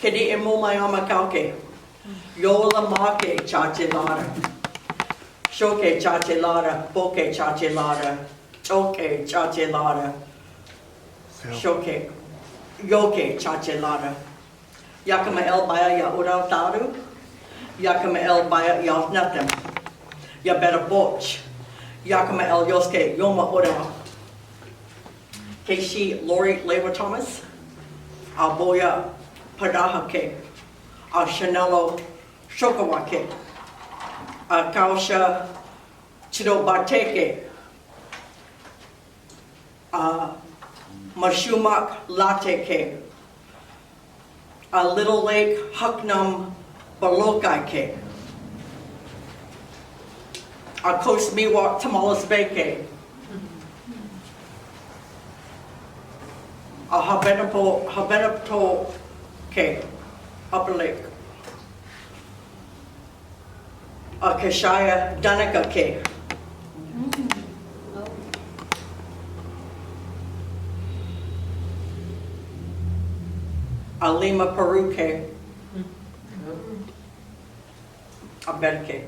Kedi emo mai ama kauke. Yola make chache lara. Shoke chache lara. Boke chache lara. Choke chache lara. Shoke. Yoke chache lara. Yakama el baya ya urau taru. Yakama el baya ya natem. Ya better boch. Yakama el yoske yoma urau. Keishi Laiwa Thomas. Aboya Padahake. Shanelo Shokawake. Kausha Chidobateke. Mashumak Lateke. Little Lake Huknam Balokake. Coast Miwok Tamales Beke. Habenapo K. Upper Lake. Kashaya Danica K. Lima Peru K. Abedke.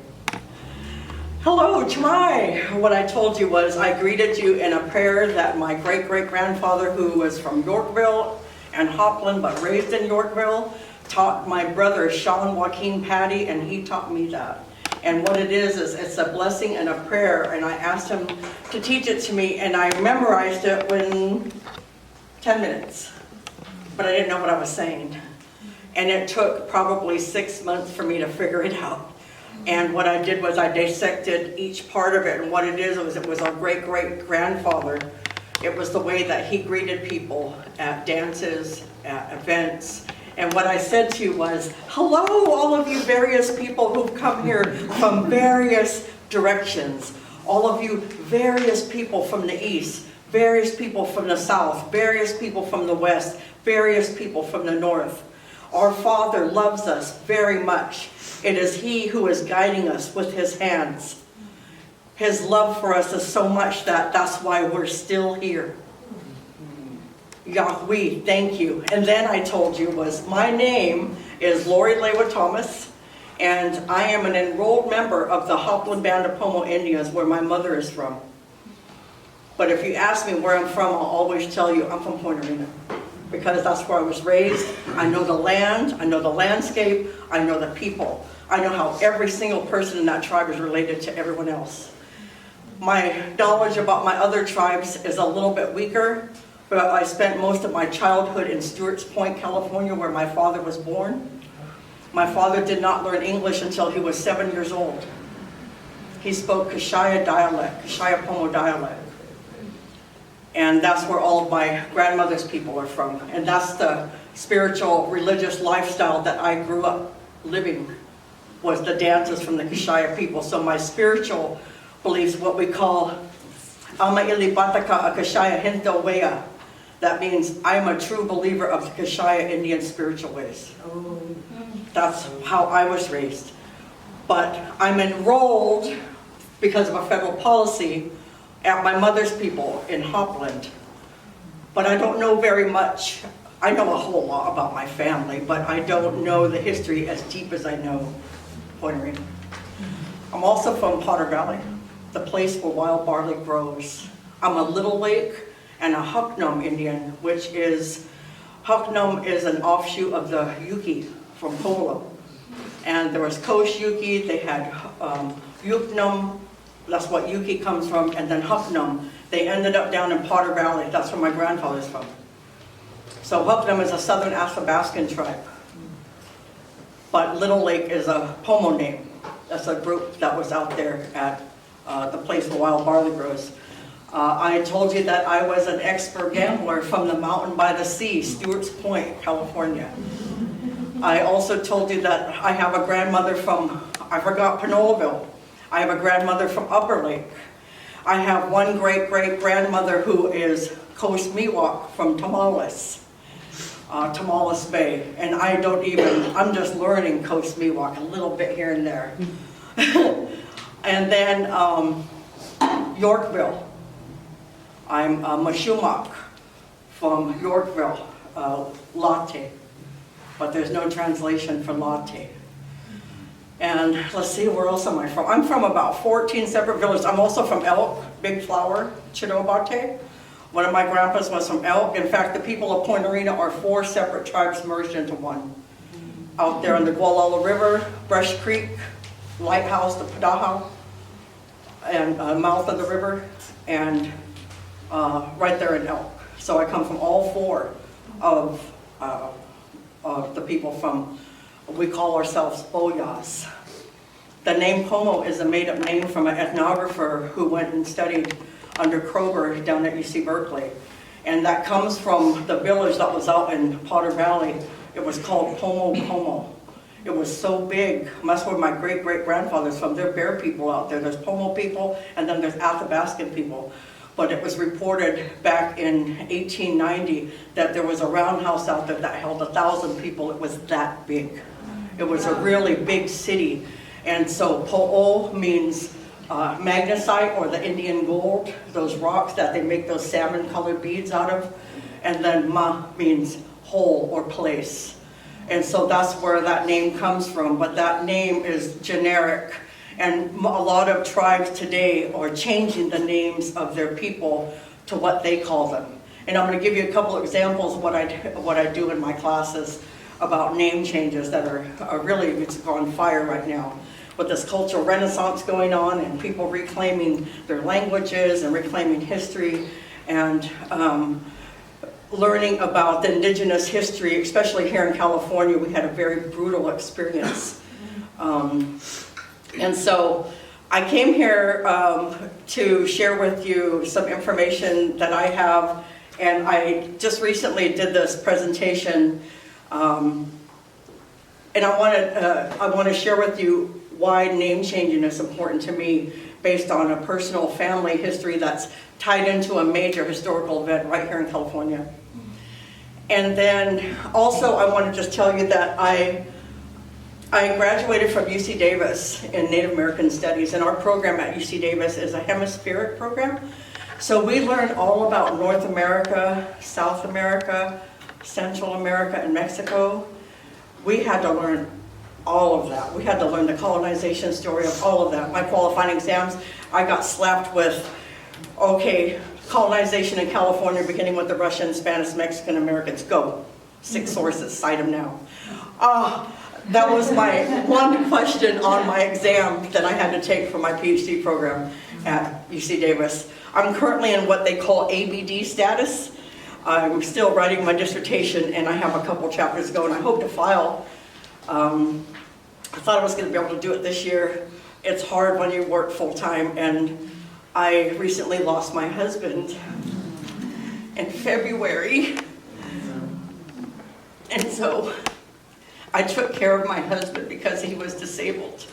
Hello, Chmai. What I told you was I greeted you in a prayer that my great-great-grandfather, who was from Yorkville and Hopland, but raised in Yorkville, taught my brother Sean Joaquin Patty, and he taught me that. And what it is it's a blessing and a prayer, and I asked him to teach it to me, and I memorized it in 10 minutes, but I didn't know what I was saying. And it took probably 6 months for me to figure it out. And what I did was I dissected each part of it, and what it was our great-great-grandfather. It was the way that he greeted people at dances, at events. And what I said to you was, hello, all of you various people who've come here from various directions. All of you various people from the east, various people from the south, various people from the west, various people from the north. Our Father loves us very much. It is He who is guiding us with His hands. His love for us is so much that that's why we're still here. Yahweh, thank you. And then I told you my name is Laiwa Thomas, and I am an enrolled member of the Hopland Band of Pomo Indians, where my mother is from. But if you ask me where I'm from, I'll always tell you I'm from Point Arena, because that's where I was raised. I know the land, I know the landscape, I know the people. I know how every single person in that tribe is related to everyone else. My knowledge about my other tribes is a little bit weaker, but I spent most of my childhood in Stewart's Point, California, where my father was born. My father did not learn English until he was 7 years old. He spoke Kashaya dialect, Kashaya Pomo dialect. And that's where all of my grandmother's people are from. And that's the spiritual, religious lifestyle that I grew up living, was the dances from the Kashaya people. So my spiritual beliefs, what we call Ama Ili Bataka Kashaya Hinto Wea. That means I am a true believer of the Kashaya Indian spiritual ways. That's how I was raised. But I'm enrolled because of a federal policy at my mother's people in Hopland. But I don't know very much. I know a whole lot about my family, but I don't know the history as deep as I know Point Arena. I'm also from Potter Valley, the place where wild barley grows. I'm a Little Lake and a Huknam Indian, which is, Huknam is an offshoot of the Yuki from Polo. And there was Kosh Yuki, they had Yuknam, that's what Yuki comes from, and then Huknam. They ended up down in Potter Valley, that's where my grandfather's from. So Huknam is a southern Athabascan tribe. But Little Lake is a Pomo name. That's a group that was out there at the place where wild barley grows. I told you that I was an expert gambler from the mountain by the sea, Stewart's Point, California. I also told you that I have a grandmother from, I forgot, Pinoleville. I have a grandmother from Upper Lake. I have one great-great-grandmother who is Coast Miwok from Tamales, Tamales Bay. And I don't even, I'm just learning Coast Miwok a little bit here and there. And then Yorkville. I'm Mashumak from Yorkville, Latte. but there's no translation for latte. And let's see, where else am I from? I'm from about 14 separate villages. I'm also from Elk, Big Flower, Chinobate. One of my grandpas was from Elk. In fact, the people of Point Arena are 4 separate tribes merged into one. Out there on the Gualala River, Brush Creek, Lighthouse, the Padaha, and mouth of the river, and right there in Elk. So I come from all 4 of the people from, we call ourselves Oyas. The name Pomo is a made-up name from an ethnographer who went and studied under Kroger down at UC Berkeley. And that comes from the village that was out in Potter Valley. It was called Pomo. It was so big. That's where my great-great-grandfather's from. They're Bear people out there. There's Pomo people, and then there's Athabascan people. But it was reported back in 1890 that there was a roundhouse out there that held 1,000 people. It was that big. It was a really big city. And so Po'o means magnesite, or the Indian gold, those rocks that they make those salmon-colored beads out of. And then Ma means whole or place. And so that's where that name comes from. But that name is generic. And a lot of tribes today are changing the names of their people to what they call them. And I'm going to give you a couple of examples of what I do in my classes about name changes that are really, it's on fire right now. With this cultural renaissance going on and people reclaiming their languages and reclaiming history and learning about the indigenous history, especially here in California. We had a very brutal experience. And so I came here to share with you some information that I have, and I just recently did this presentation, and I want to share with you why name changing is important to me based on a personal family history that's tied into a major historical event right here in California. And then also I want to just tell you that I graduated from UC Davis in Native American Studies, and our program at UC Davis is a hemispheric program. So we learn all about North America, South America, Central America, and Mexico. We had to learn all of that. We had to learn the colonization story of all of that. My qualifying exams, I got slapped with, okay, colonization in California beginning with the Russian, Spanish, Mexican Americans. Go. 6 sources, cite them now. That was my one question on my exam that I had to take for my PhD program at UC Davis. I'm currently in what they call ABD status. I'm still writing my dissertation, and I have a couple chapters to go, and I hope to file. I thought I was going to be able to do it this year. It's hard when you work full-time, and I recently lost my husband in February. And so I took care of my husband because he was disabled.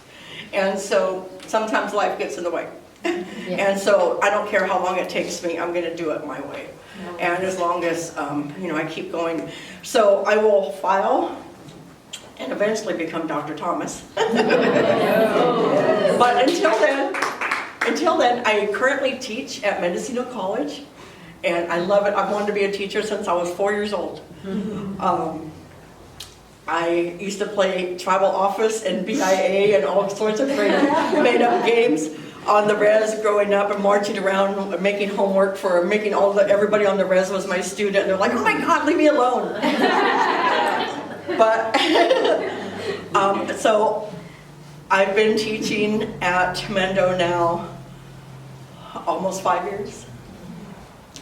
And so sometimes life gets in the way. Yeah. And so I don't care how long it takes me, I'm going to do it my way. And as long as I keep going. So I will file and eventually become Dr. Thomas. But until then, I currently teach at Mendocino College, and I love it. I've wanted to be a teacher since I was 4 years old. I used to play tribal office and BIA and all sorts of great made-up games on the res growing up, and marching around and making homework for everybody on the res was my student. And they're like, oh my God, leave me alone. But so I've been teaching at Mendo now almost 5 years,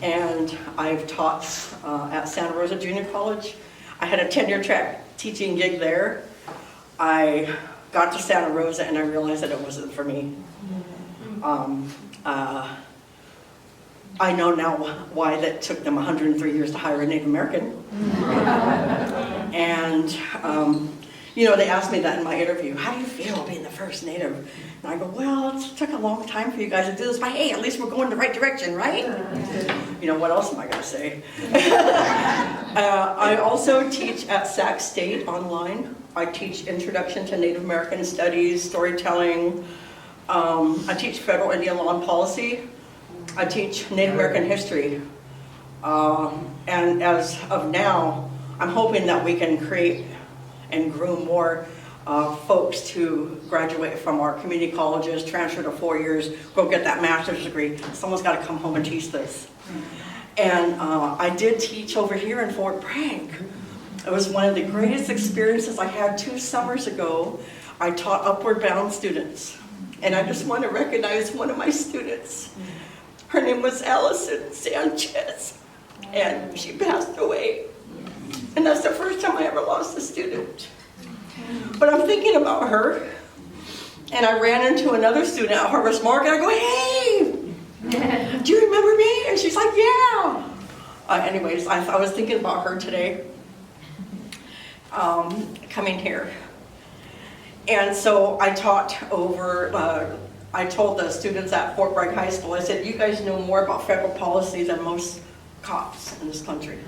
and I've taught at Santa Rosa Junior College. I had a tenure track teaching gig there. I got to Santa Rosa and I realized that it wasn't for me. I know now why that took them 103 years to hire a Native American. And they asked me that in my interview. How do you feel being the first Native? And I go, well, it took a long time for you guys to do this, but hey, at least we're going the right direction, right? What else am I going to say? I also teach at Sac State online. I teach Introduction to Native American Studies, Storytelling. I teach Federal Indian Law and Policy. I teach Native American History. And as of now, I'm hoping that we can create and groom more folks to graduate from our community colleges, transfer to 4 years, go get that master's degree. Someone's got to come home and teach this. And I did teach over here in Fort Bragg. It was one of the greatest experiences I had 2 summers ago. I taught Upward Bound students. And I just want to recognize one of my students. Her name was Allison Sanchez. And she passed away. And that's the first time I ever lost a student. But I'm thinking about her. And I ran into another student at Harvest Market. I go, hey, do you remember me? And she's like, yeah. Anyways, I was thinking about her today. Coming here. And so I taught over, I told the students at Fort Bragg High School, I said, you guys know more about federal policy than most cops in this country.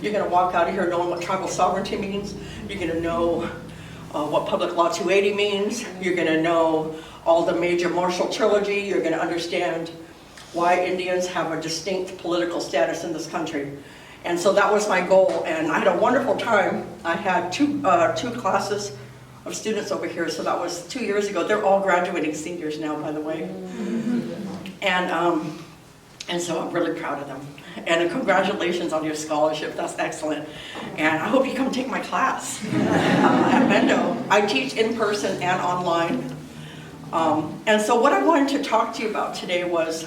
You're going to walk out of here knowing what tribal sovereignty means. You're going to know what Public Law 280 means. You're going to know all the major Marshall Trilogy. You're going to understand why Indians have a distinct political status in this country. And so that was my goal, and I had a wonderful time. I had two classes of students over here, so that was 2 years ago. They're all graduating seniors now, by the way. And so I'm really proud of them. And congratulations on your scholarship, that's excellent. And I hope you come take my class at Mendo. I teach in person and online. And so what I wanted to talk to you about today was,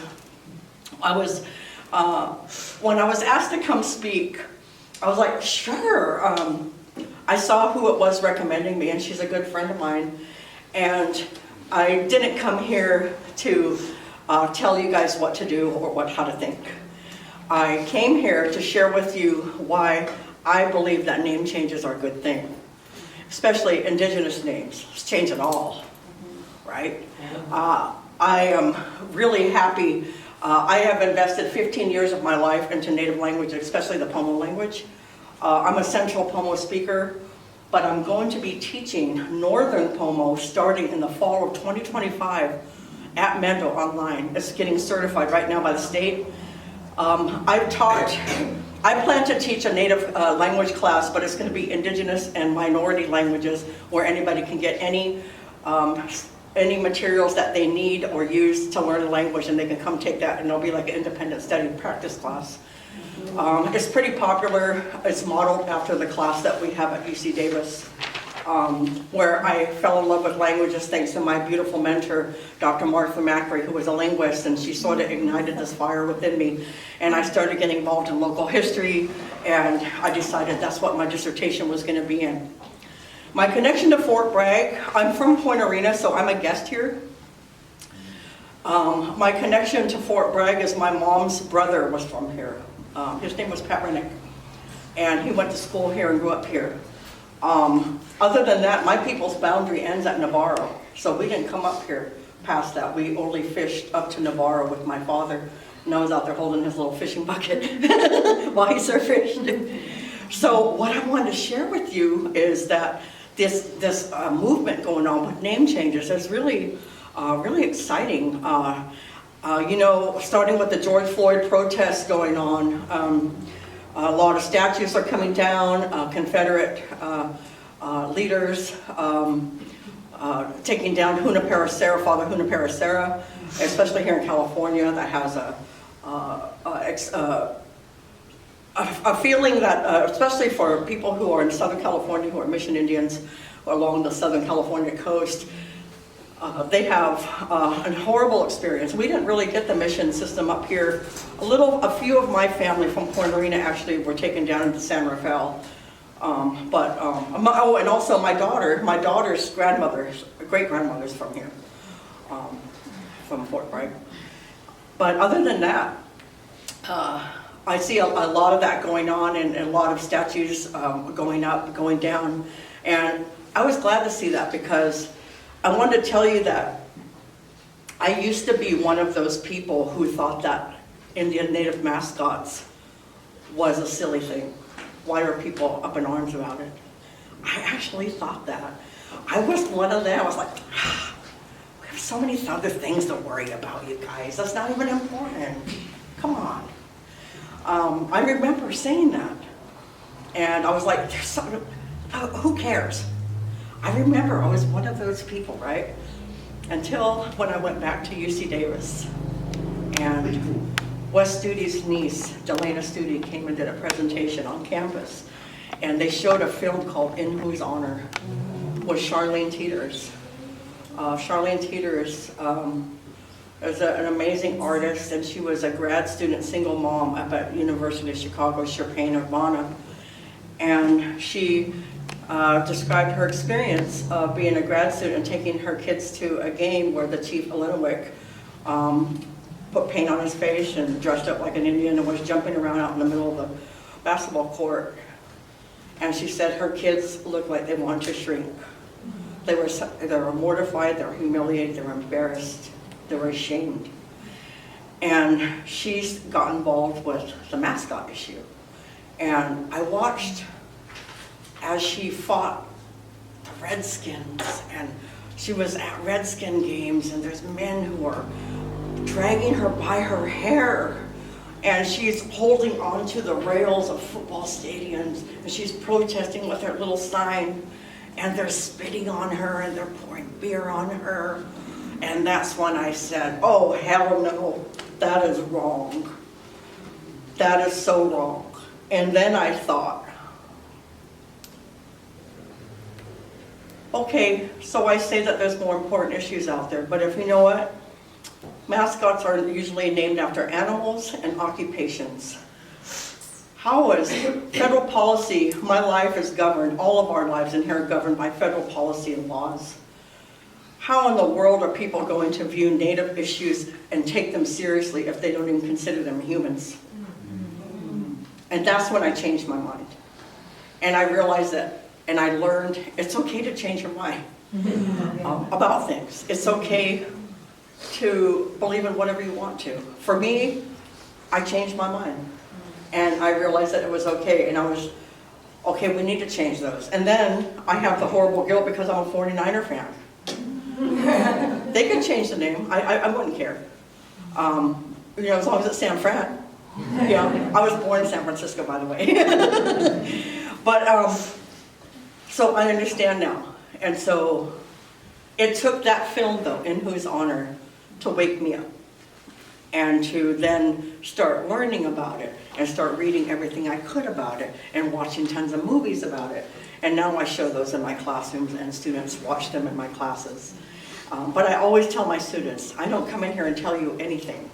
when I was asked to come speak, I was like, sure. I saw who it was recommending me, and she's a good friend of mine. And I didn't come here to tell you guys what to do or how to think. I came here to share with you why I believe that name changes are a good thing, especially indigenous names. Just change it all, right? I am really happy. I have invested 15 years of my life into native languages, especially the Pomo language. I'm a Central Pomo speaker, but I'm going to be teaching Northern Pomo starting in the fall of 2025 at Mendo online. It's getting certified right now by the state. I plan to teach a native language class, but it's going to be indigenous and minority languages where anybody can get any materials that they need or use to learn a language, and they can come take that, and it'll be like an independent study practice class. It's pretty popular. It's modeled after the class that we have at UC Davis, where I fell in love with languages thanks to my beautiful mentor, Dr. Martha Macri, who was a linguist, and she sort of ignited this fire within me. And I started getting involved in local history, and I decided that's what my dissertation was going to be in. My connection to Fort Bragg, I'm from Point Arena, so I'm a guest here. My connection to Fort Bragg is my mom's brother was from here. His name was Pat Rennick, and he went to school here and grew up here. Other than that, my people's boundary ends at Navarro, so we didn't come up here past that. We only fished up to Navarro with my father, and I was out there holding his little fishing bucket while he surfished. So what I wanted to share with you is that this movement going on with name changes is really exciting. You know, starting with the George Floyd protests going on, a lot of statues are coming down, Confederate leaders taking down Father Junipero, especially here in California, that has a feeling that, especially for people who are in Southern California, who are Mission Indians along the Southern California coast, they have a horrible experience. We didn't really get the mission system up here. A few of my family from Point Arena actually were taken down into San Rafael. And also my daughter's great-grandmother's from here, from Fort Bragg. But other than that, I see a lot of that going on, and a lot of statues going up, going down. And I was glad to see that, because I wanted to tell you that I used to be one of those people who thought that Indian Native mascots was a silly thing. Why are people up in arms about it? I actually thought that. I was one of them. I was like, we have so many other things to worry about, you guys. That's not even important. Come on. I remember saying that. And I was like, who cares? I remember I was one of those people, right? Until when I went back to UC Davis. And Wes Studi's niece, Delana Studi, came and did a presentation on campus. And they showed a film called In Whose Honor with Charlene Teeters. Charlene Teeters is an amazing artist, and she was a grad student, single mom up at University of Chicago, Champaign-Urbana. And she described her experience of being a grad student and taking her kids to a game where the chief Illinois put paint on his face and dressed up like an Indian and was jumping around out in the middle of the basketball court. And she said her kids looked like they wanted to shrink. They were mortified, they were humiliated, they were embarrassed, they were ashamed. And she's got involved with the mascot issue. And I watched as she fought the Redskins, and she was at Redskin games, and there's men who are dragging her by her hair, and she's holding onto the rails of football stadiums, and she's protesting with her little sign, and they're spitting on her, and they're pouring beer on her. And that's when I said, oh, hell no, that is wrong. That is so wrong. And then I thought, okay, so I say that there's more important issues out there, but if you know what? Mascots are usually named after animals and occupations. How is federal policy, my life is governed, all of our lives in here are governed by federal policy and laws. How in the world are people going to view Native issues and take them seriously if they don't even consider them humans? And that's when I changed my mind. And I realized that, and I learned it's okay to change your mind about things. It's okay to believe in whatever you want to. For me, I changed my mind. And I realized that it was okay. And I was, okay, we need to change those. And then I have the horrible guilt because I'm a 49er fan. They could change the name. I wouldn't care. As long as it's San Fran. Yeah, I was born in San Francisco, by the way. But, so I understand now. And so it took that film, though, In Whose Honor, to wake me up. And to then start learning about it and start reading everything I could about it and watching tons of movies about it. And now I show those in my classrooms and students watch them in my classes. But I always tell my students, I don't come in here and tell you anything.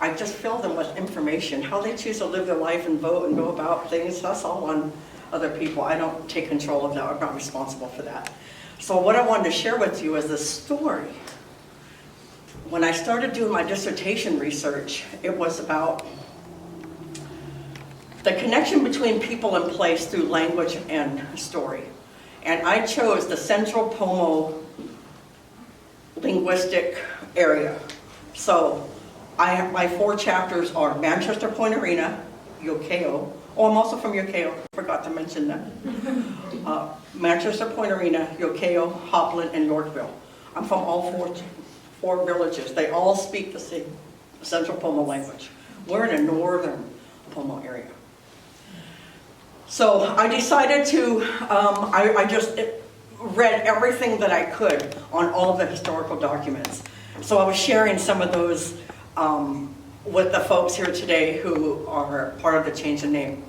I just fill them with information. How they choose to live their life and vote and go about things, that's all on other people. I don't take control of that. I'm not responsible for that. So what I wanted to share with you is this story. When I started doing my dissertation research, it was about the connection between people and place through language and story. And I chose the Central Pomo linguistic area. So my 4 chapters are Manchester Point Arena, Yokeo. Oh, I'm also from Yokeo, forgot to mention that. Manchester Point Arena, Yokeo, Hopland, and Yorkville. I'm from all 4 villages. They all speak the same Central Pomo language. We're in a northern Pomo area. So I decided to, I just read everything that I could on all of the historical documents. So I was sharing some of those with the folks here today who are part of the change of name.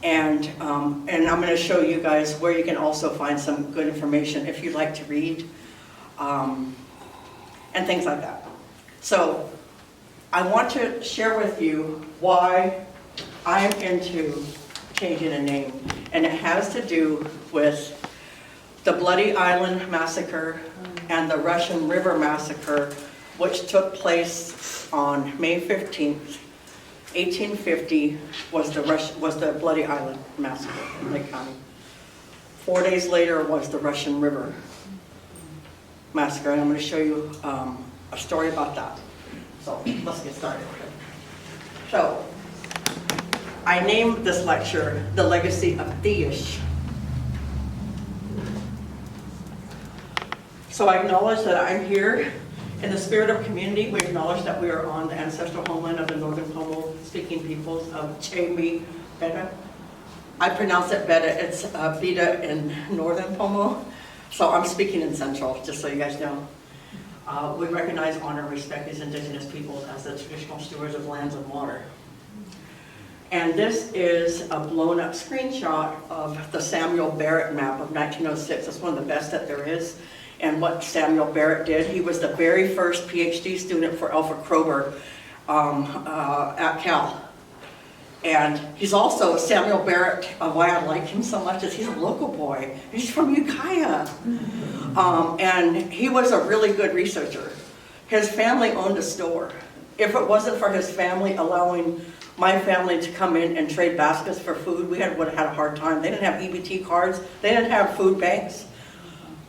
And I'm going to show you guys where you can also find some good information if you'd like to read and things like that. So I want to share with you why I'm into changing a name. And it has to do with the Bloody Island Massacre and the Russian River Massacre, which took place on May 15th, 1850, was the Bloody Island Massacre in Lake County. 4 days later was the Russian River Massacre, and I'm going to show you a story about that. So let's get started. So I named this lecture The Legacy of Theish. So I acknowledge that I'm here in the spirit of community. We acknowledge that we are on the ancestral homeland of the Northern Pomo speaking peoples of Chemi Beta, I pronounce it Beta. It's Beta in northern Pomo. So I'm speaking in central, just so you guys know. We recognize, honor, and respect these indigenous peoples as the traditional stewards of lands and water. And this is a blown up screenshot of the Samuel Barrett map of 1906. It's one of the best that there is. And what Samuel Barrett did, he was the very first PhD student for Alfred Kroeber at Cal. And he's also, Samuel Barrett, why I like him so much is he's a local boy. He's from Ukiah. And he was a really good researcher. His family owned a store. If it wasn't for his family allowing my family to come in and trade baskets for food, we would have had a hard time. They didn't have EBT cards. They didn't have food banks.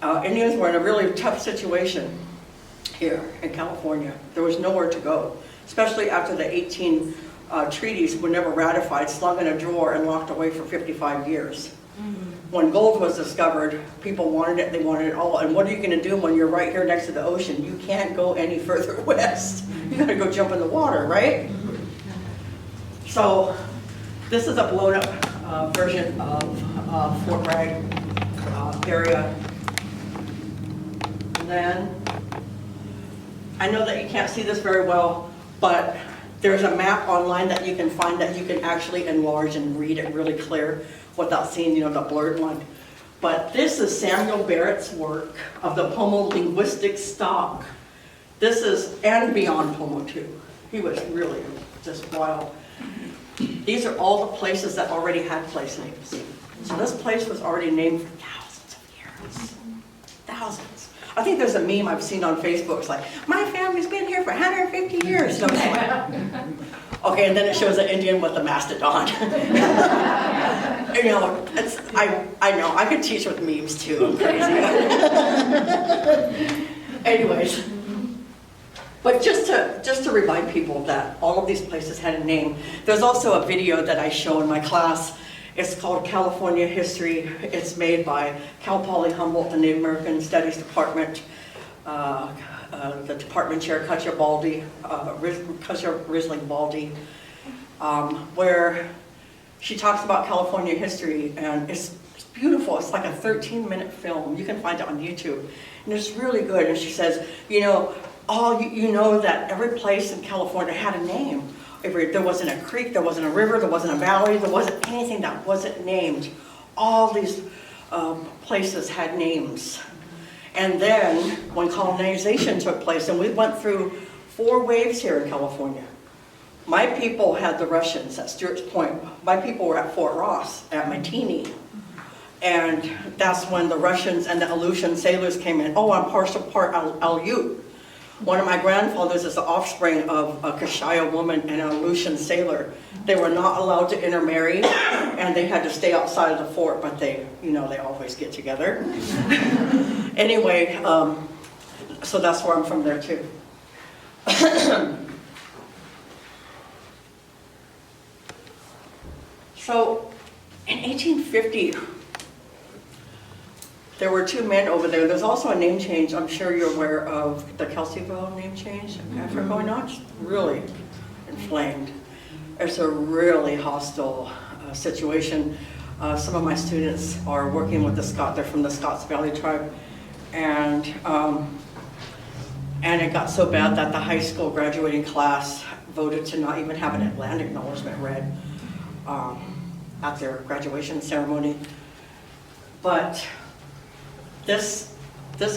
Indians were in a really tough situation here in California. There was nowhere to go, especially after the 18 treaties were never ratified, slung in a drawer and locked away for 55 years. When gold was discovered, people wanted it, they wanted it all. And what are you going to do when you're right here next to the ocean? You can't go any further west. You got to go jump in the water, right? So this is a blown up version of Fort Bragg area. And then, I know that you can't see this very well, but there's a map online that you can find that you can actually enlarge and read it really clear without seeing, you know, the blurred line. But this is Samuel Barrett's work of the Pomo linguistic stock. This is, and beyond Pomo too. He was really just wild. These are all the places that already had place names. So this place was already named for thousands of years. Thousands. I think there's a meme I've seen on Facebook. It's like, my family's been here for 150 years. So I'm like, okay, and then it shows an Indian with a mastodon. You know, I know, I could teach with memes too. I'm crazy. Anyways, but just to remind people that all of these places had a name, there's also a video that I show in my class. It's called California History. It's made by Cal Poly Humboldt, the Native American Studies Department, the department chair, Katja Risling Baldy, where she talks about California history, and it's beautiful. It's like a 13-minute film. You can find it on YouTube, and it's really good. And she says, you know, you know that every place in California had a name. There wasn't a creek, there wasn't a river, there wasn't a valley, there wasn't anything that wasn't named. All these places had names. And then when colonization took place, and we went through 4 waves here in California. My people had the Russians at Stewart's Point. My people were at Fort Ross, at Matini. And that's when the Russians and the Aleutian sailors came in. Oh, I'm partial part Aleut. One of my grandfathers is the offspring of a Kashaya woman and an Aleutian sailor. They were not allowed to intermarry, and they had to stay outside of the fort, but they, you know, they always get together. Anyway, so that's where I'm from there too. So, in 1850, there were 2 men over there. There's also a name change. I'm sure you're aware of the Kelseyville name change after going on. It's really inflamed. It's a really hostile situation. Some of my students are working with the Scott. They're from the Scotts Valley tribe. And it got so bad that the high school graduating class voted to not even have an land acknowledgement read at their graduation ceremony. But this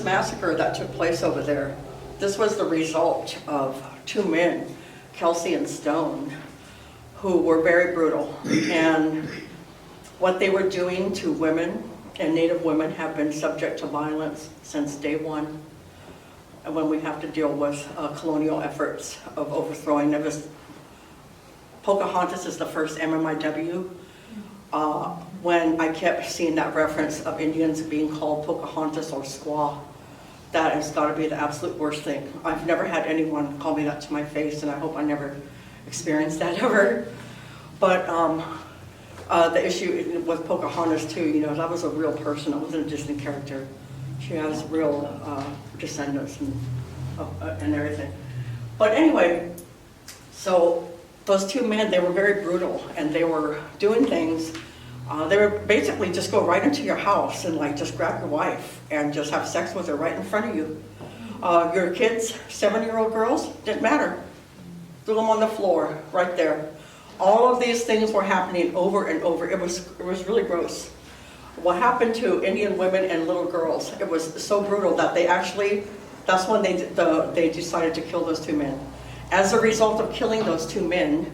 massacre that took place over there, this was the result of 2 men, Kelsey and Stone, who were very brutal. And what they were doing to women and Native women have been subject to violence since day one. And when we have to deal with colonial efforts of overthrowing this. Pocahontas is the first MMIW. When I kept seeing that reference of Indians being called Pocahontas or squaw, that has got to be the absolute worst thing. I've never had anyone call me that to my face, and I hope I never experience that ever. But the issue with Pocahontas too, you know, that was a real person. It wasn't a Disney character. She has real descendants and everything. But anyway, so those 2 men, they were very brutal, and they were doing things They would basically just go right into your house and like just grab your wife and just have sex with her right in front of you. Your kids, 7-year-old girls, didn't matter. Threw them on the floor right there. All of these things were happening over and over. It was really gross. What happened to Indian women and little girls, it was so brutal that that's when they decided to kill those 2 men. As a result of killing those 2 men,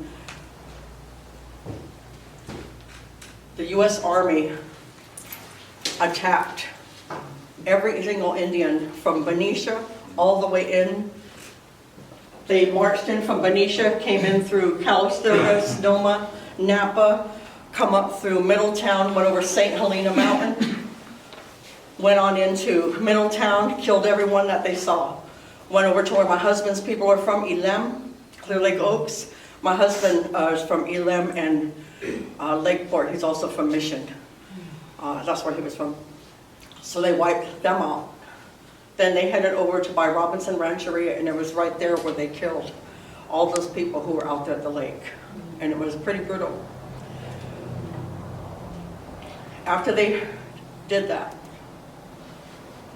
the U.S. Army attacked every single Indian from Benicia all the way in. They marched in from Benicia, came in through Calistoga, Sonoma, Napa, come up through Middletown, went over St. Helena Mountain, went on into Middletown, killed everyone that they saw. Went over to where my husband's people are from, Elam, Clear Lake Oaks. My husband is from Elam and Lakeport. He's also from Mission. That's where he was from. So they wiped them out. Then they headed over to by Robinson Rancheria, and it was right there where they killed all those people who were out there at the lake. And it was pretty brutal. After they did that,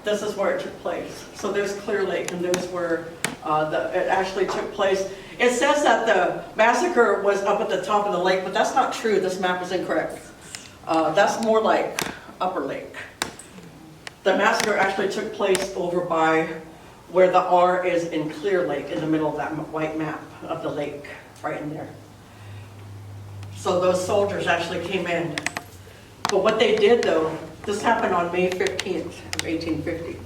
this is where it took place. So there's Clear Lake, and there's where it actually took place. It says that the massacre was up at the top of the lake, but that's not true. This map is incorrect. That's more like Upper Lake. The massacre actually took place over by where the R is in Clear Lake, in the middle of that white map of the lake, right in there. So those soldiers actually came in. But what they did though, this happened on May 15th of 1850.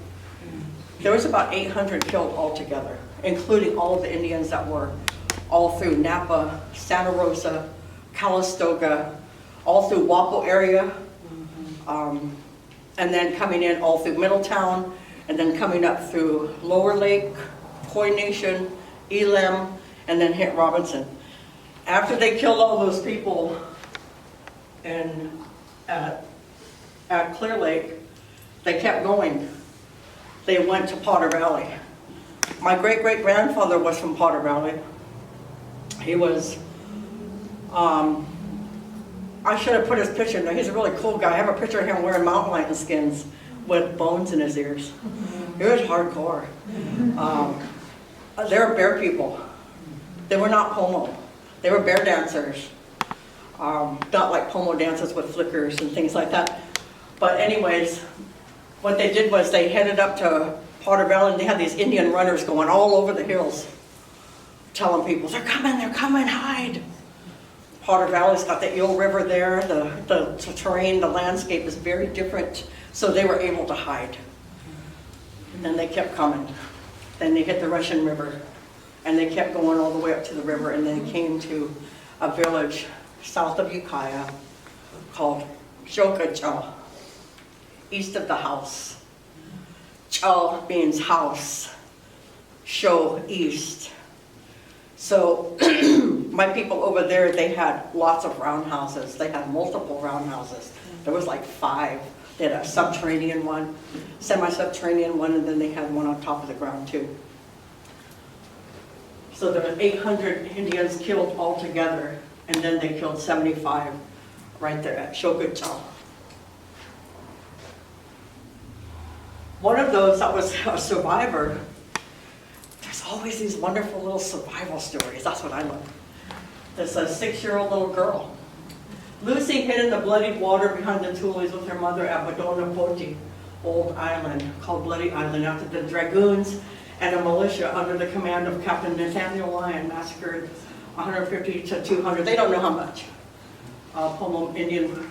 There was about 800 killed altogether, including all of the Indians that were all through Napa, Santa Rosa, Calistoga, all through Wapo area, and then coming in all through Middletown, and then coming up through Lower Lake, Coy Nation, Elam, and then hit Robinson. After they killed all those people at Clear Lake, they kept going. They went to Potter Valley. My great-great-grandfather was from Potter Valley. He was, I should have put his picture in there. He's a really cool guy. I have a picture of him wearing mountain lion skins with bones in his ears. He was hardcore. They were bear people. They were not pomo. They were bear dancers. Not like pomo dances with flickers and things like that. But anyways, what they did was they headed up to Potter Valley, and they had these Indian runners going all over the hills, telling people, they're coming, hide. Potter Valley's got the Eel River there, the terrain, the landscape is very different, so they were able to hide. And then they kept coming. Then they hit the Russian River, and they kept going all the way up to the river, and then came to a village south of Ukiah called Shokacha, east of the house. Cha means house, show east. So my people over there, they had lots of roundhouses. They had multiple roundhouses. There was like 5. They had a subterranean one, semi-subterranean one, and then they had one on top of the ground too. So there were 800 Indians killed altogether, and then they killed 75 right there at Shokacha. One of those that was a survivor, there's always these wonderful little survival stories. That's what I love. There's a 6-year-old little girl. Lucy hid in the bloodied water behind the tules with her mother at Badona Poti, old island called Bloody Island, after the dragoons and a militia under the command of Captain Nathaniel Lyon massacred 150 to 200, they don't know how much, Pomo Indian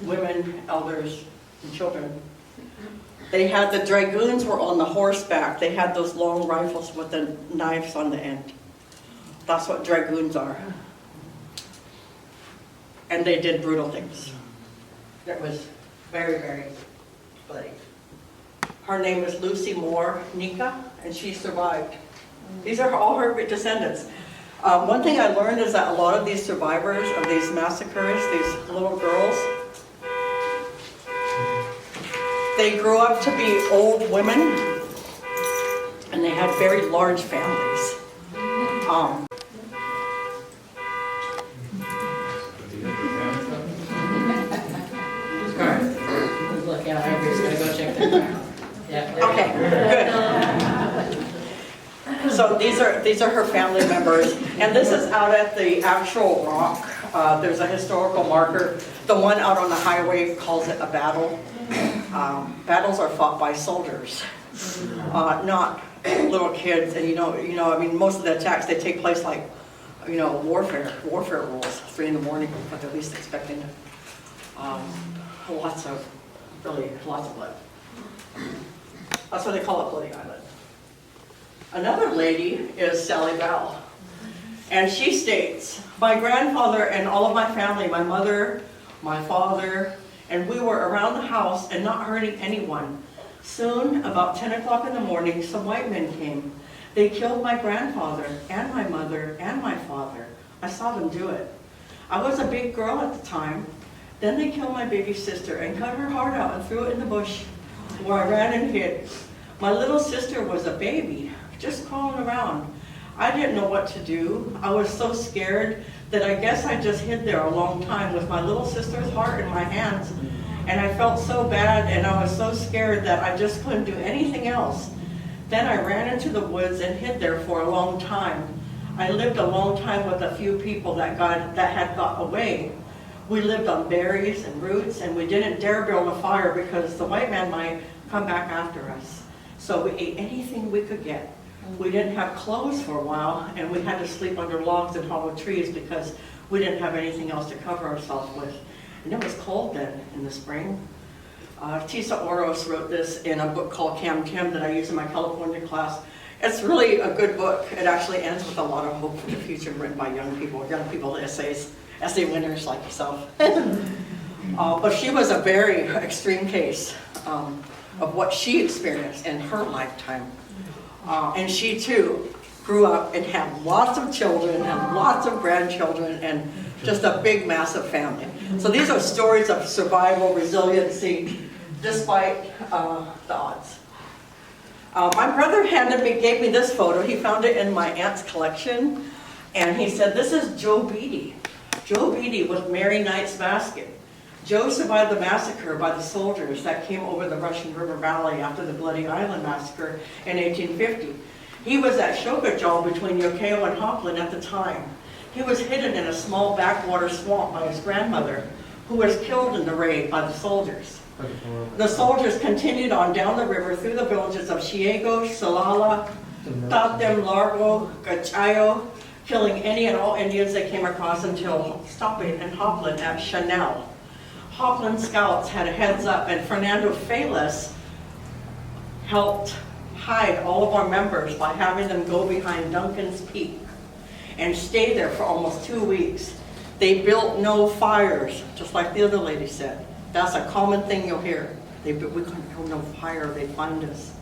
women, elders, and children. They had, the dragoons were on the horseback. They had those long rifles with the knives on the end. That's what dragoons are. And they did brutal things. It was very, very bloody. Her name is Lucy Moore Nika, and she survived. These are all her descendants. One thing I learned is that a lot of these survivors of these massacres, these little girls, they grew up to be old women, and they had very large families. Okay, good. So these are her family members, and this is out at the actual rock. There's a historical marker. The one out on the highway calls it a battle. Battles are fought by soldiers, not little kids. And I mean, most of the attacks, they take place like, warfare rules, 3 in the morning, but they're least expecting it. Lots of blood. That's why they call it Bloody Island. Another lady is Sally Bell, and she states, my grandfather and all of my family, my mother, my father, and we were around the house and not hurting anyone. Soon, about 10 o'clock in the morning, some white men came. They killed my grandfather and my mother and my father. I saw them do it. I was a big girl at the time. Then they killed my baby sister and cut her heart out and threw it in the bush where I ran and hid. My little sister was a baby, just crawling around. I didn't know what to do. I was so scared that I guess I just hid there a long time with my little sister's heart in my hands. And I felt so bad and I was so scared that I just couldn't do anything else. Then I ran into the woods and hid there for a long time. I lived a long time with a few people that had got away. We lived on berries and roots, and we didn't dare build a fire because the white man might come back after us. So we ate anything we could get. We didn't have clothes for a while, and we had to sleep under logs and hollow trees because we didn't have anything else to cover ourselves with. And it was cold then in the spring. Tisa Oros wrote this in a book called Cam Kim that I use in my California class. It's really a good book. It actually ends with a lot of hope for the future, written by young people essay winners like yourself. But she was a very extreme case of what she experienced in her lifetime. And she too grew up and had lots of children and lots of grandchildren and just a big, massive family. So these are stories of survival, resiliency, despite the odds. My brother gave me this photo. He found it in my aunt's collection, and he said, this is Joe Beatty. Joe Beatty with Mary Knight's basket. Joe survived the massacre by the soldiers that came over the Russian River Valley after the Bloody Island massacre in 1850. He was at Shokajal between Yokeo and Hopland at the time. He was hidden in a small backwater swamp by his grandmother, who was killed in the raid by the soldiers. The soldiers continued on down the river through the villages of Chiego, Salala, Tatem, Largo, Gachayo, killing any and all Indians they came across until stopping in Hopland at Chanel. Hopland scouts had a heads up, and Fernando Feliz helped hide all of our members by having them go behind Duncan's Peak and stay there for almost 2 weeks. They built no fires, just like the other lady said. That's a common thing you'll hear. We couldn't build no fire, they'd find us.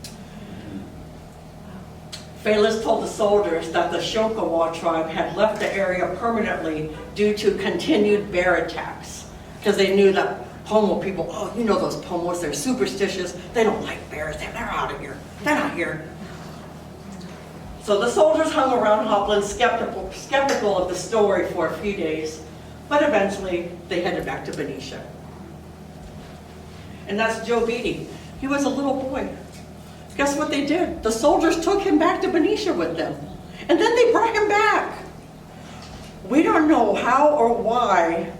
Feliz told the soldiers that the Shokawa tribe had left the area permanently due to continued bear attacks. Because they knew that Pomo people, those Pomos, they're superstitious. They don't like bears. They're out of here. They're not here. So the soldiers hung around Hopland skeptical of the story for a few days, but eventually they headed back to Benicia. And that's Joe Beatty. He was a little boy. Guess what they did? The soldiers took him back to Benicia with them. And then they brought him back. We don't know how or why,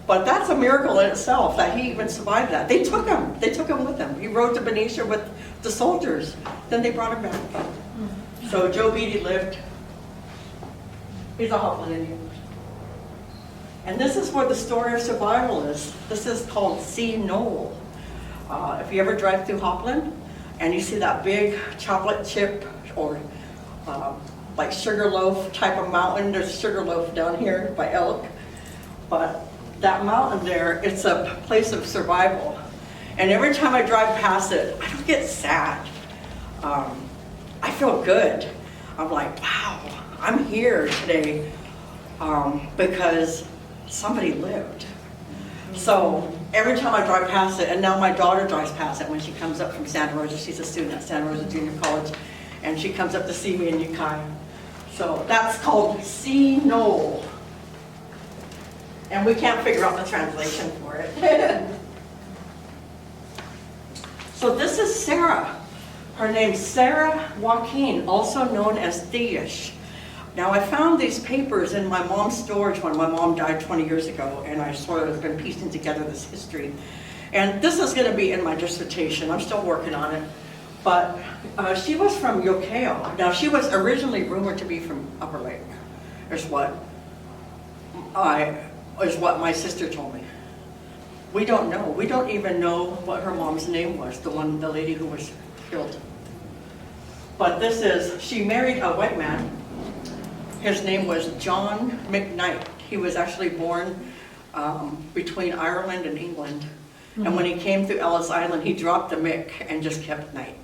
but that's a miracle in itself that he even survived that. They took him with them. He rode to Benicia with the soldiers. Then they brought him back. So Joe Beatty lived. He's a Hopland Indian. And this is where the story of survival is. This is called Sea Knoll. If you ever drive through Hopland, and you see that big chocolate chip or like sugar loaf type of mountain. There's sugar loaf down here by Elk. But that mountain there, it's a place of survival. And every time I drive past it, I don't get sad. I feel good. I'm like, wow, I'm here today because somebody lived. So every time I drive past it, and now my daughter drives past it when she comes up from Santa Rosa. She's a student at Santa Rosa Junior College, and she comes up to see me in Ukiah. So that's called Sea Knoll. And we can't figure out the translation for it. So this is is Sarah. Her name's Sarah Joaquin, also known as Theish. Now, I found these papers in my mom's storage when my mom died 20 years ago, and I sort of have been piecing together this history. And this is going to be in my dissertation. I'm still working on it. But she was from Yokeo. Now, she was originally rumored to be from Upper Lake, is what my sister told me. We don't know. We don't even know what her mom's name was, the lady who was killed. But she married a white man. His name was John McKnight. He was actually born between Ireland and England. And when he came through Ellis Island, he dropped the Mick and just kept Knight.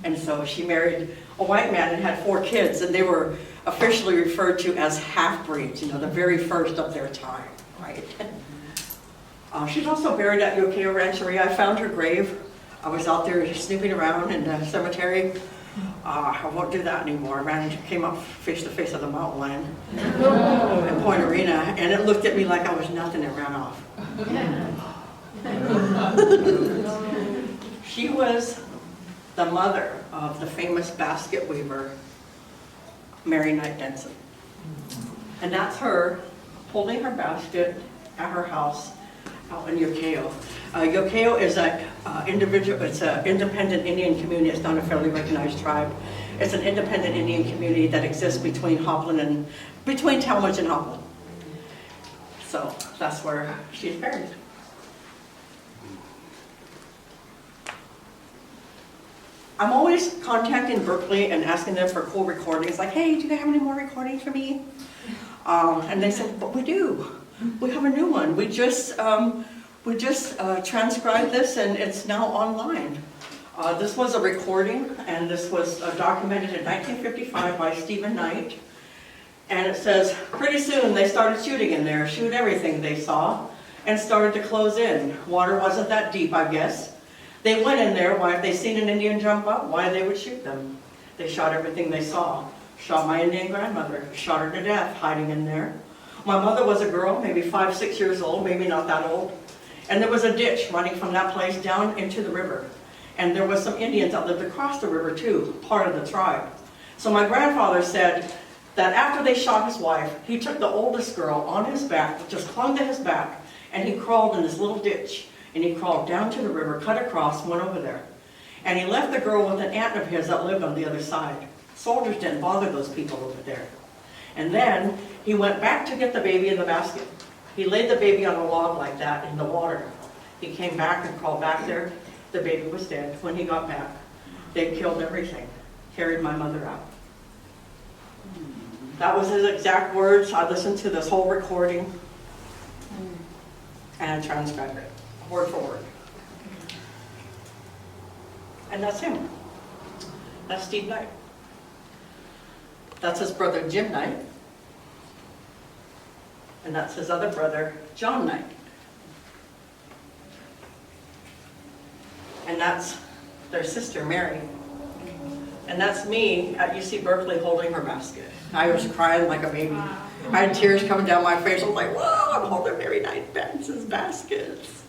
And so she married a white man and had 4 kids, and they were officially referred to as half-breeds, the very first of their time, right? She's also buried at Yokeo Rancheria. I found her grave. I was out there snooping around in the cemetery. I won't do that anymore. Came up face to face with the mountain lion in Point Arena, and it looked at me like I was nothing and ran off. She was the mother of the famous basket weaver, Mary Knight Denson. And that's her holding her basket at her house out in Yokeo. Yokeo is an independent Indian community. It's not a federally recognized tribe. It's an independent Indian community that exists between Talmadge and Hopland. So that's where she's buried. I'm always contacting Berkeley and asking them for cool recordings, like, hey, do you have any more recordings for me? And they said, but we do. We have a new one. We just transcribed this, and it's now online. This was a recording, and this was documented in 1955 by Stephen Knight. And it says, pretty soon they started shooting in there, shoot everything they saw, and started to close in. Water wasn't that deep, I guess. They went in there. Why, if they seen an Indian jump up, why they would shoot them? They shot everything they saw. Shot my Indian grandmother, shot her to death, hiding in there. My mother was a girl, maybe 5, 6 years old, maybe not that old. And there was a ditch running from that place down into the river. And there was some Indians that lived across the river too, part of the tribe. So my grandfather said that after they shot his wife, he took the oldest girl on his back, just clung to his back, and he crawled in this little ditch. And he crawled down to the river, cut across, went over there. And he left the girl with an aunt of his that lived on the other side. Soldiers didn't bother those people over there. And then he went back to get the baby in the basket. He laid the baby on a log like that in the water. He came back and crawled back there. The baby was dead. When he got back, they killed everything, carried my mother out. That was his exact words. I listened to this whole recording and I transcribed it, word for word. And that's him. That's Steve Knight. That's his brother, Jim Knight. And that's his other brother, John Knight. And that's their sister, Mary. And that's me at UC Berkeley holding her basket. I was crying like a baby. I had tears coming down my face. I was like, whoa, I'm holding Mary Knight Benson's baskets.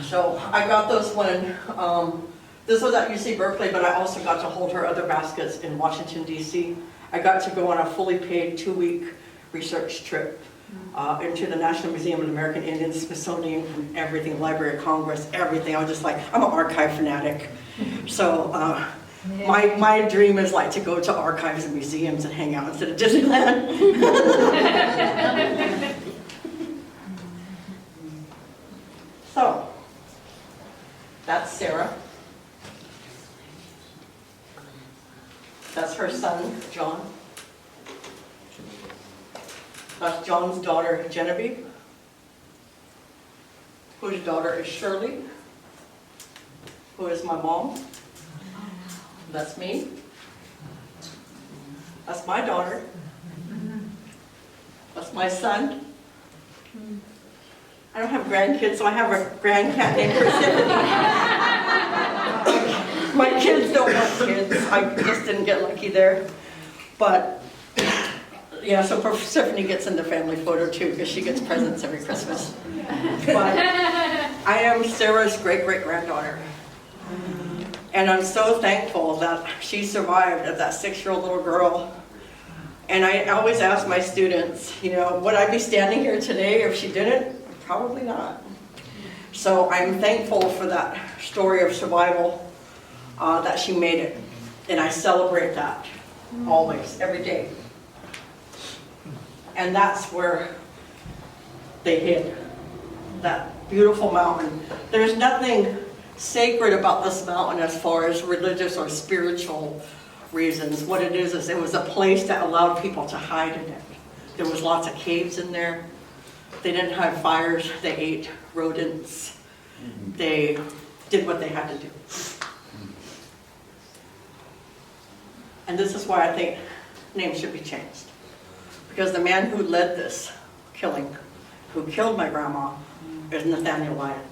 So I got this one. This was at UC Berkeley, but I also got to hold her other baskets in Washington, D.C. I got to go on a fully paid 2-week research trip into the National Museum of American Indians, Smithsonian, everything, Library of Congress, everything. I was just like, I'm an archive fanatic. So my dream is like to go to archives and museums and hang out instead of Disneyland. So, that's Sarah. That's her son, John. That's John's daughter, Genevieve, whose daughter is Shirley, who is my mom. That's me. That's my daughter. That's my son. I don't have grandkids, so I have a grandcat named Persephone. My kids don't have kids. I just didn't get lucky there. But, yeah, so Persephone gets in the family photo too, because she gets presents every Christmas. But I am Sarah's great-great-granddaughter. And I'm so thankful that she survived as that 6-year-old little girl. And I always ask my students, you know, would I be standing here today if she didn't? Probably not. So I'm thankful for that story of survival, that she made it. And I celebrate that always, every day. And that's where they hid, that beautiful mountain. There's nothing sacred about this mountain as far as religious or spiritual reasons. What it is it was a place that allowed people to hide in it. There was lots of caves in there. They didn't have fires. They ate rodents. They did what they had to do. And this is why I think names should be changed. Because the man who led this killing, who killed my grandma, is Nathaniel Lyon.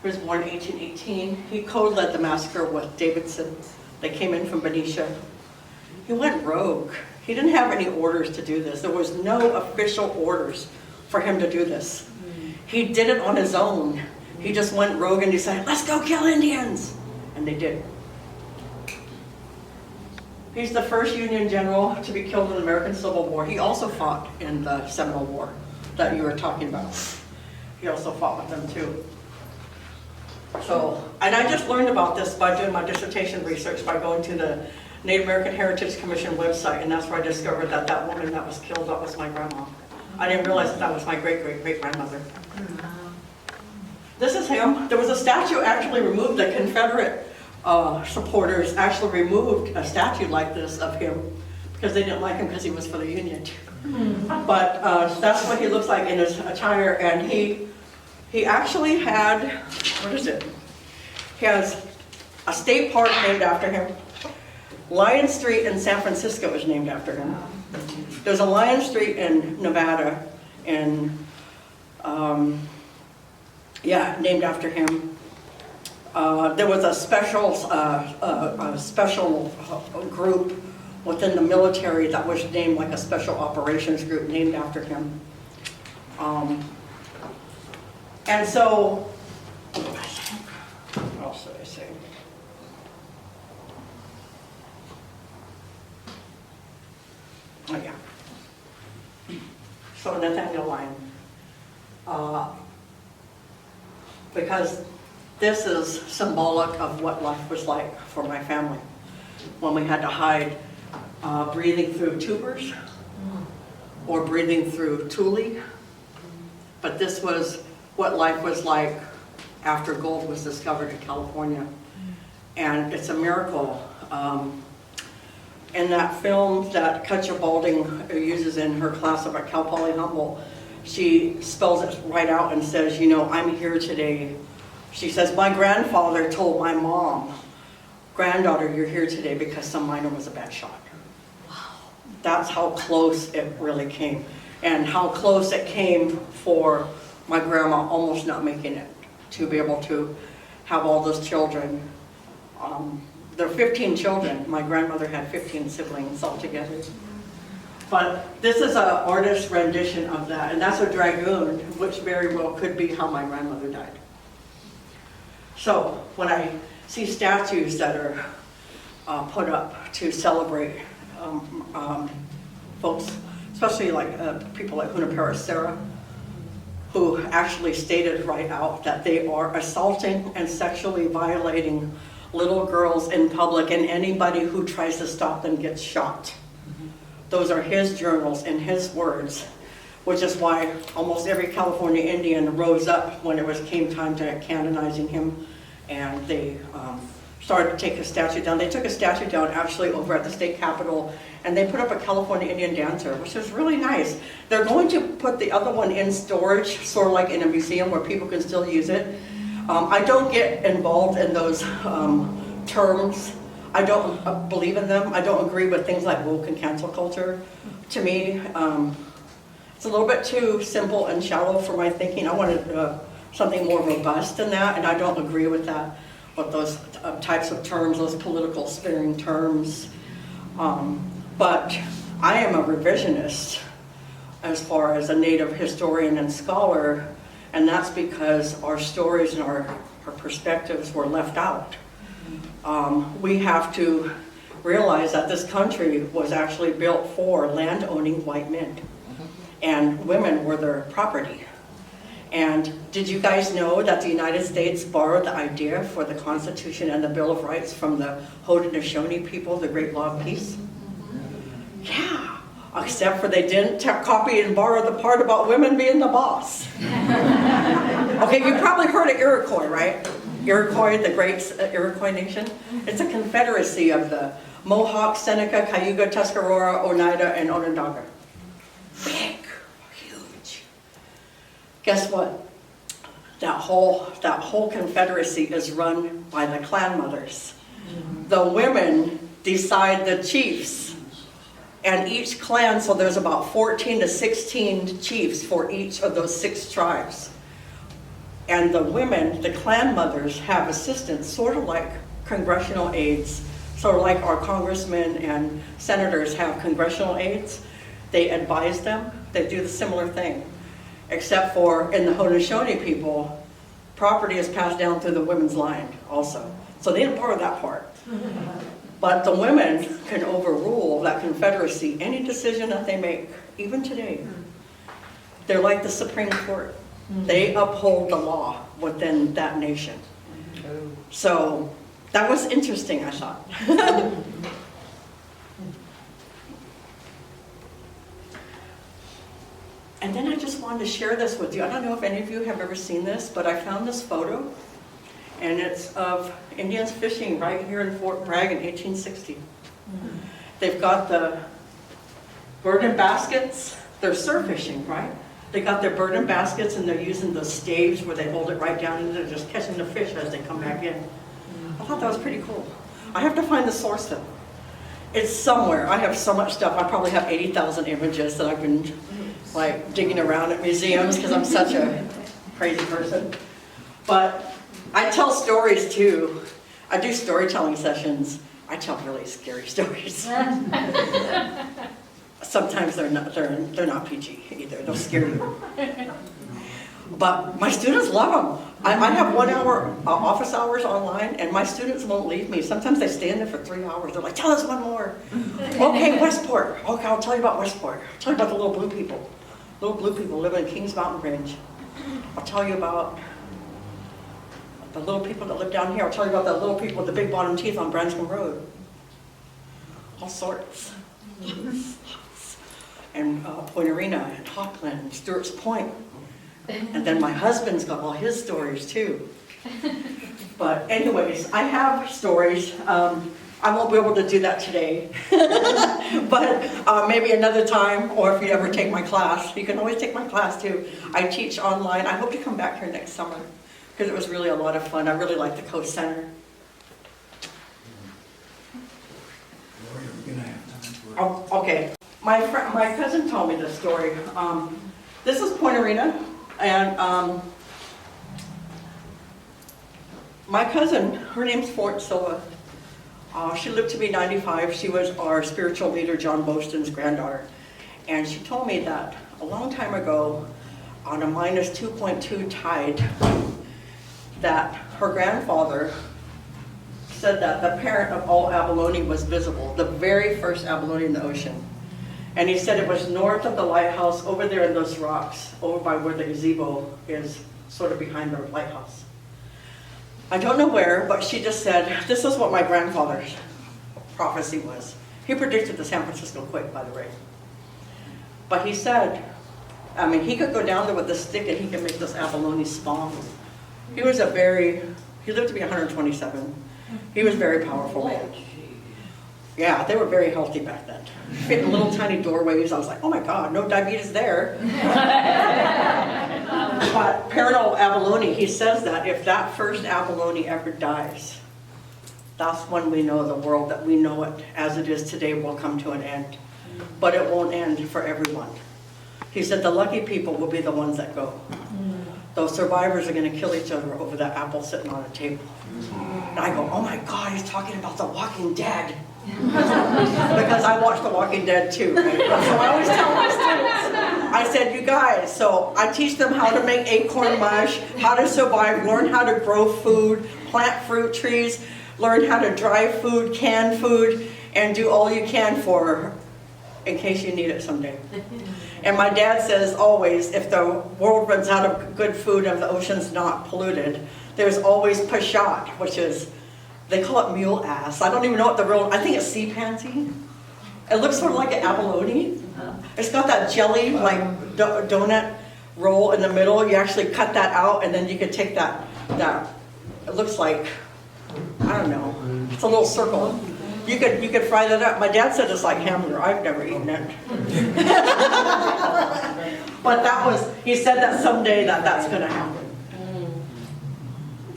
He was born in 1818. He co-led the massacre with Davidson. They came in from Benicia. He went rogue. He didn't have any orders to do this. There was no official orders for him to do this. He did it on his own. He just went rogue and decided, let's go kill Indians. And they did. He's the first Union general to be killed in the American Civil War. He also fought in the Seminole War that you were talking about. He also fought with them too. So, and I just learned about this by doing my dissertation research, by going to the Native American Heritage Commission website, and that's where I discovered that that woman that was killed, that was my grandma. I didn't realize that that was my great-great-great-grandmother. This is him. There was a statue actually removed. The Confederate supporters actually removed a statue like this of him because they didn't like him because he was for the Union. But that's what he looks like in his attire, and he actually had, what is it? He has a state park named after him. Lion Street in San Francisco is named after him. There's a Lion Street in Nevada, and named after him. There was a special group within the military that was named like a special operations group named after him. And so, what else did I say? Oh yeah. So Nathaniel Lyon. Because this is symbolic of what life was like for my family when we had to hide breathing through tubers or breathing through tule. But this was what life was like after gold was discovered in California. And it's a miracle. In that film that Cutcha Balding uses in her class up at Cal Poly Humboldt, she spells it right out and says, you know, I'm here today. She says, my grandfather told my mom, granddaughter, you're here today because some miner was a bad shot. Wow. That's how close it really came. And how close it came for my grandma almost not making it, to be able to have all those children. There are 15 children. My grandmother had 15 siblings altogether. But this is an artist's rendition of that, and that's a dragoon, which very well could be how my grandmother died. So when I see statues that are put up to celebrate folks, especially like people like Hunapara Sarah, who actually stated right out that they are assaulting and sexually violating little girls in public, and anybody who tries to stop them gets shot. Those are his journals and his words, which is why almost every California Indian rose up when it came time to canonizing him, and they started to take a statue down. They took a statue down actually over at the state capitol, and they put up a California Indian dancer, which is really nice. They're going to put the other one in storage, sort of like in a museum where people can still use it. I don't get involved in those terms. I don't believe in them. I don't agree with things like woke and cancel culture. To me, it's a little bit too simple and shallow for my thinking. I wanted something more robust than that, and I don't agree with that, with those types of terms, those political spinning terms. But I am a revisionist as far as a Native historian and scholar, And that's because our stories and our perspectives were left out. We have to realize that this country was actually built for land-owning white men, and women were their property. And did you guys know that the United States borrowed the idea for the Constitution and the Bill of Rights from the Haudenosaunee people, the Great Law of Peace? Yeah, except for they didn't copy and borrow the part about women being the boss. Okay, you probably heard of Iroquois, right? Iroquois, the great Iroquois nation. It's a confederacy of the Mohawk, Seneca, Cayuga, Tuscarora, Oneida, and Onondaga. Big, huge. Guess what? That whole confederacy is run by the clan mothers. The women decide the chiefs. And each clan, so there's about 14 to 16 chiefs for each of those 6 tribes. And the women, the clan mothers, have assistants, sort of like congressional aides, sort of like our congressmen and senators have congressional aides. They advise them. They do the similar thing. Except for in the Haudenosaunee people, property is passed down through the women's line also. So they didn't borrow that part. But the women can overrule that confederacy, any decision that they make, even today. They're like the Supreme Court. They uphold the law within that nation. So that was interesting, I thought. And then I just wanted to share this with you. I don't know if any of you have ever seen this, but I found this photo, and it's of Indians fishing right here in Fort Bragg in 1860. They've got the burden baskets. They're surf fishing, right? They got their burden baskets, and they're using the staves where they hold it right down, and they're just catching the fish as they come back in. I thought that was pretty cool. I have to find the source though. It's somewhere. I have so much stuff. I probably have 80,000 images that I've been like digging around at museums because I'm such a crazy person. But I tell stories too. I do storytelling sessions. I tell really scary stories. Sometimes they're not PG either. They'll scare you. But my students love them. I have 1 hour office hours online, and my students won't leave me. Sometimes they stay in there for 3 hours. They're like, tell us one more. Okay, Westport. Okay, I'll tell you about Westport. I'll tell you about the little blue people. Little blue people live in Kings Mountain Range. I'll tell you about the little people that live down here. I'll tell you about the little people with the big bottom teeth on Branscombe Road. All sorts. And Point Arena and Hopland and Stewart's Point. And then my husband's got all his stories too. But anyways, I have stories. I won't be able to do that today. But maybe another time, or if you ever take my class. You can always take my class too. I teach online. I hope to come back here next summer because it was really a lot of fun. I really like the Coast Center. Oh, okay. My cousin told me this story. This is Point Arena, and my cousin, her name's Fort Silva. She lived to be 95. She was our spiritual leader, John Boston's granddaughter. And she told me that a long time ago, on a minus 2.2 tide, that her grandfather said that the parent of all abalone was visible, the very first abalone in the ocean. And he said it was north of the lighthouse, over there in those rocks, over by where the gazebo is, sort of behind the lighthouse. I don't know where, but she just said, this is what my grandfather's prophecy was. He predicted the San Francisco quake, by the way. But he said, I mean, he could go down there with a stick and he could make this abalone spawn. He lived to be 127. He was very powerful man. Yeah, they were very healthy back then. Fit in little tiny doorways. I was like, oh my God, no diabetes there. But Parent abalone, he says that if that first abalone ever dies, that's when we know the world that we know it as it is today will come to an end. But it won't end for everyone. He said the lucky people will be the ones that go. Those survivors are going to kill each other over that apple sitting on a table. And I go, oh my God, he's talking about The Walking Dead. Because I watch The Walking Dead too, right? So I always tell my students, I said, you guys, so I teach them how to make acorn mush, how to survive, learn how to grow food, plant fruit trees, learn how to dry food, can food, and do all you can for, in case you need it someday. And my dad says always, if the world runs out of good food and the ocean's not polluted, there's always pashat, which is, they call it mule ass. I don't even know what the real, I think it's sea pansy. It looks sort of like an abalone. It's got that jelly, like donut roll in the middle. You actually cut that out, and then you could take that, it looks like, I don't know, it's a little circle. You could fry that up. My dad said it's like hamburger. I've never eaten it. But he said that someday that's going to happen.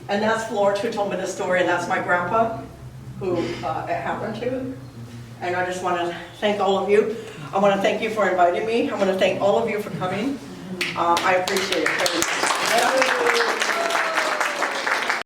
And that's Florence who told me the story, and that's my grandpa who it happened to. And I just want to thank all of you. I want to thank you for inviting me. I want to thank all of you for coming. I appreciate it very much.